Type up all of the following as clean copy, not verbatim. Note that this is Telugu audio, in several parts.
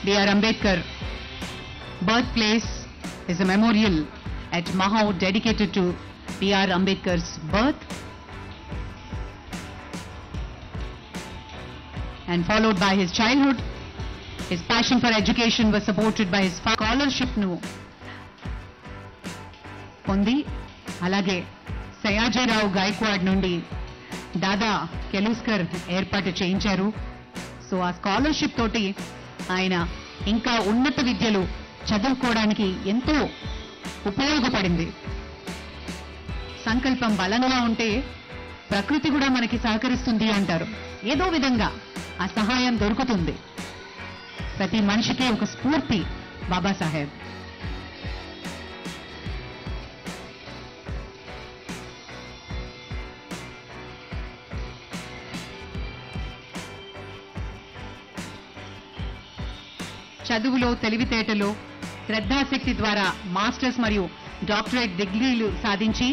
B.R. Ambedkar birthplace is a memorial at Mahau dedicated to B.R. Ambedkar's birth and followed by his childhood. His passion for education was supported by his scholarship nu pondi alage Sayajirao Gaikwad nundi Dada Keluskar ఏర్పాటు చేయించారు. సో ఆ స్కాలర్షిప్ తోటి ఆయన ఇంకా ఉన్నత విద్యలు చదువుకోవడానికి ఎంతో ఉపయోగపడింది. సంకల్పం బలంగా ఉంటే ప్రకృతి కూడా మనకి సహకరిస్తుంది అంటారు. ఏదో విధంగా ఆ సహాయం దొరుకుతుంది. ప్రతి మనిషికి ఒక స్ఫూర్తి బాబాసాహెబ్. చదువులో తెలివితేటలో శ్రద్ధాశక్తి ద్వారా మాస్టర్స్ మరియు డాక్టరేట్ డిగ్రీలు సాధించి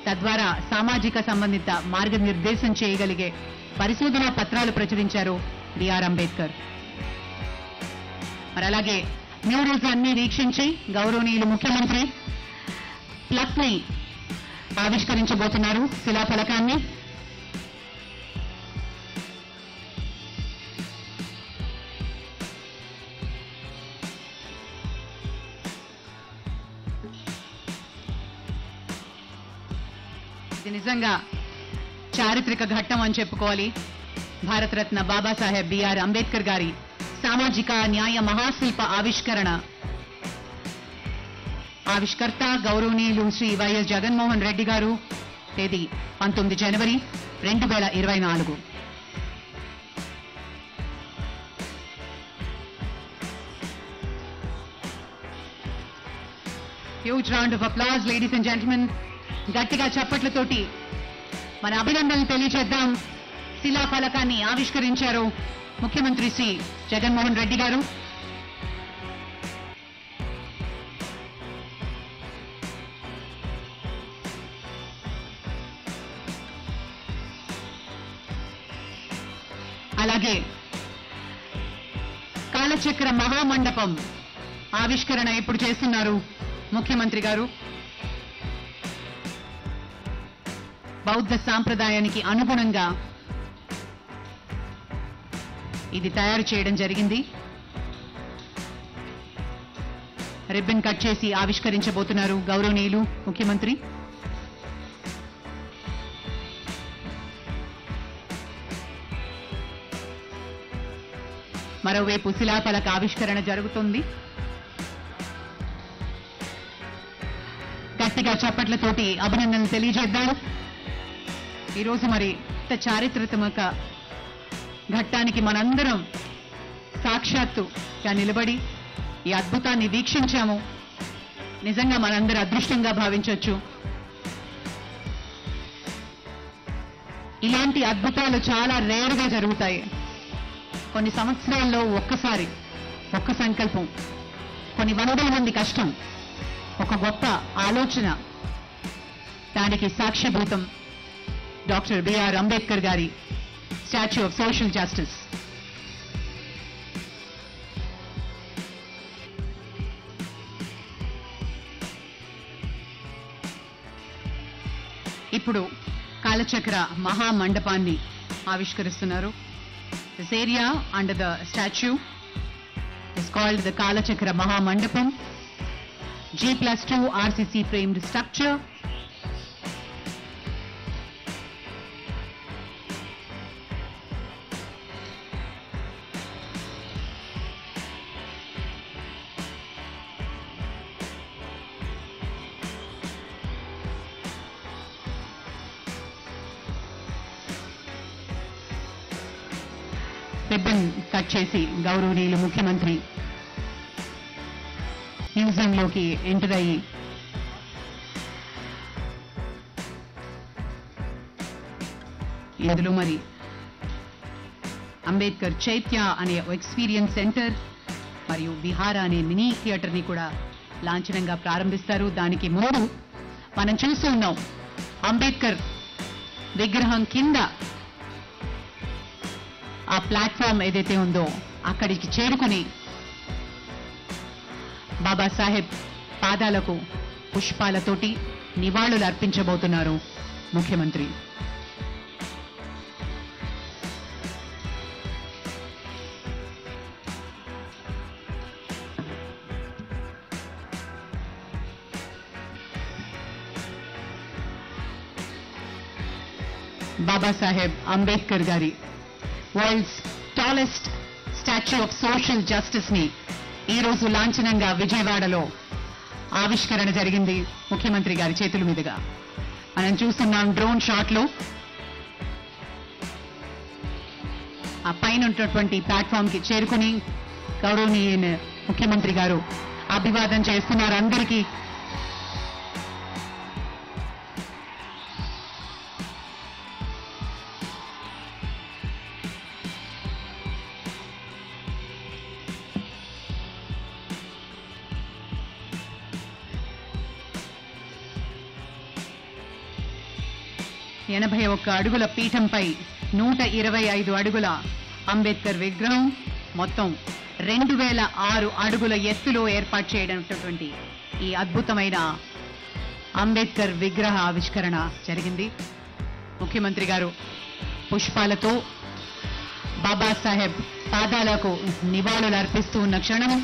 తద్వారా సామాజిక సంబంధిత మార్గనిర్దేశం చేయగలిగే పరిశోధనా పత్రాలు ప్రచురించారు బిఆర్ అంబేద్కర్. మరి అలాగే మ్యూరల్స్ అన్ని వీక్షించి గౌరవనీయులు ముఖ్యమంత్రి ప్లక్ ని ఆవిష్కరించబోతున్నారు, శిలాఫలకాన్ని. ఇది నిజంగా చారిత్రక ఘట్టం అని చెప్పుకోవాలి. భారతరత్న బాబాసాహెబ్ బిఆర్ అంబేద్కర్ గారి సామాజిక న్యాయ మహాశిల్ప ఆవిష్కర్త గౌరవనీయులు శ్రీ వైఎస్ జగన్మోహన్ రెడ్డి గారు. తేదీ 19 జనవరి 2024. Huge round of applause ladies and gentlemen. గట్టిగా చప్పట్లతోటి మన అభినందనలు తెలియజేద్దాం. శిలాఫలకాన్ని ఆవిష్కరించారు ముఖ్యమంత్రి శ్రీ జగన్మోహన్ రెడ్డి గారు. అలాగే కాలచక్ర మహామండపం ఆవిష్కరణ ఇప్పుడు చేస్తున్నారు ముఖ్యమంత్రి గారు. బౌద్ధ సాంప్రదాయానికి అనుగుణంగా ఇది తయారు చేయడం జరిగింది. రిబ్బన్ కట్ చేసి ఆవిష్కరించబోతున్నారు గౌరవనీయులు ముఖ్యమంత్రి. మరోవైపు శిలాఫలక ఆవిష్కరణ జరుగుతుంది. గట్టిగా చప్పట్లతోటి అభినందనలు తెలియజేద్దాం. ఈరోజు మరి చారిత్రాత్మక ఘట్టానికి మనందరం సాక్షాత్తుగా నిలబడి ఈ అద్భుతాన్ని వీక్షించాము. నిజంగా మనందరూ అదృష్టంగా భావించవచ్చు. ఇలాంటి అద్భుతాలు చాలా రేర్గా జరుగుతాయి. కొన్ని సంవత్సరాల్లో ఒక్కసారి ఒక్క సంకల్పం, కొన్ని వందల మంది కష్టం, ఒక గొప్ప ఆలోచన, దానికి సాక్షిభూతం డాక్టర్ బిఆర్ అంబేద్కర్ గారి స్టాచ్యూ ఆఫ్ సోషల్ జస్టిస్. ఇప్పుడు కాలచక్ర మహామండపాన్ని ఆవిష్కరిస్తున్నారు. This area under the statue is called the Kalachakra Mahamandapam, G+2 RCC framed structure. Ribbon cut చేసి గౌరవనీయులు ముఖ్యమంత్రి మ్యూజియంలోకి ఎంటర్ అయ్యి ఇందులో మరి అంబేద్కర్ చైత్య అనే ఎక్స్పీరియన్స్ సెంటర్ మరియు విహార అనే మినీ థియేటర్ ని కూడా లాంఛనంగా ప్రారంభిస్తారు. దానికి ముందు మనం చూస్తూ ఉన్నాం అంబేద్కర్ విగ్రహం కింద ఆ ప్లాట్ఫామ్ ఏదైతే ఉందో అక్కడికి చేరుకుని బాబాసాహెబ్ పాదాలకు పుష్పాలతోటి నివాళులు అర్పించబోతున్నారు ముఖ్యమంత్రి. బాబాసాహెబ్ అంబేద్కర్ గారి world's tallest statue of social justice ని ఈ రోజు లాంఛనంగా విజయవాడలో ఆవిష్కరణ జరిగింది ముఖ్యమంత్రి గారి చేతుల మీదుగా. మనం చూస్తున్నాం డ్రోన్ షాట్ లో ఆ పైన ఉన్నటువంటి ప్లాట్ఫామ్ కి చేరుకుని గౌరవనీయ ముఖ్యమంత్రి గారు అభివాదం చేస్తున్నారు అందరికీ. ఎనభై ఒక్క అడుగుల పీఠంపై 125 అడుగుల అంబేద్కర్ విగ్రహం మొత్తం 2006 అడుగుల ఎత్తులో ఏర్పాటు చేయడానికి ఈ అద్భుతమైన అంబేద్కర్ విగ్రహ ఆవిష్కరణ జరిగింది. ముఖ్యమంత్రి గారు పుష్పాలతో బాబాసాహెబ్ పాదాలకు నివాళులు అర్పిస్తూ ఉన్న క్షణం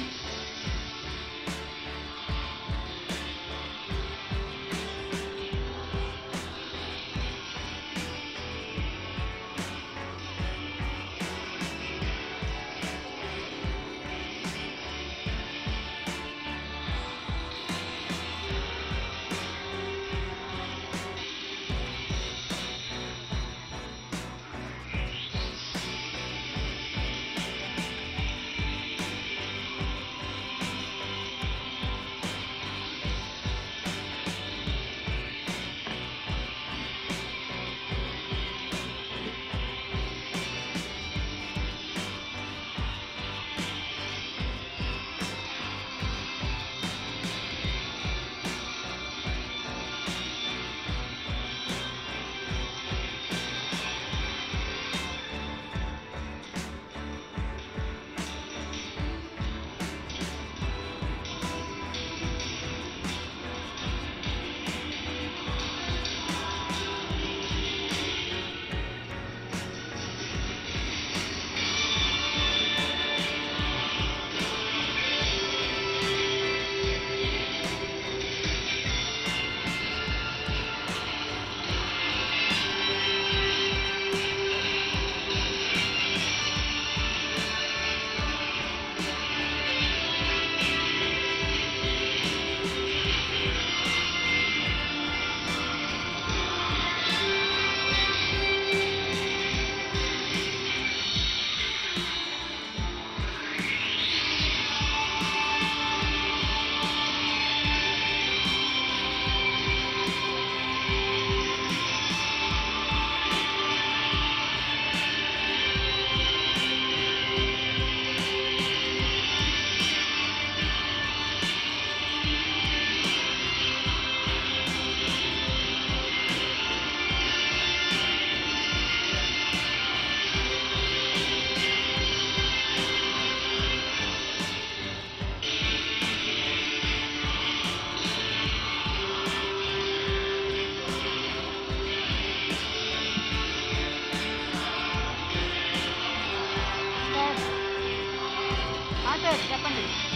చెప్పండి.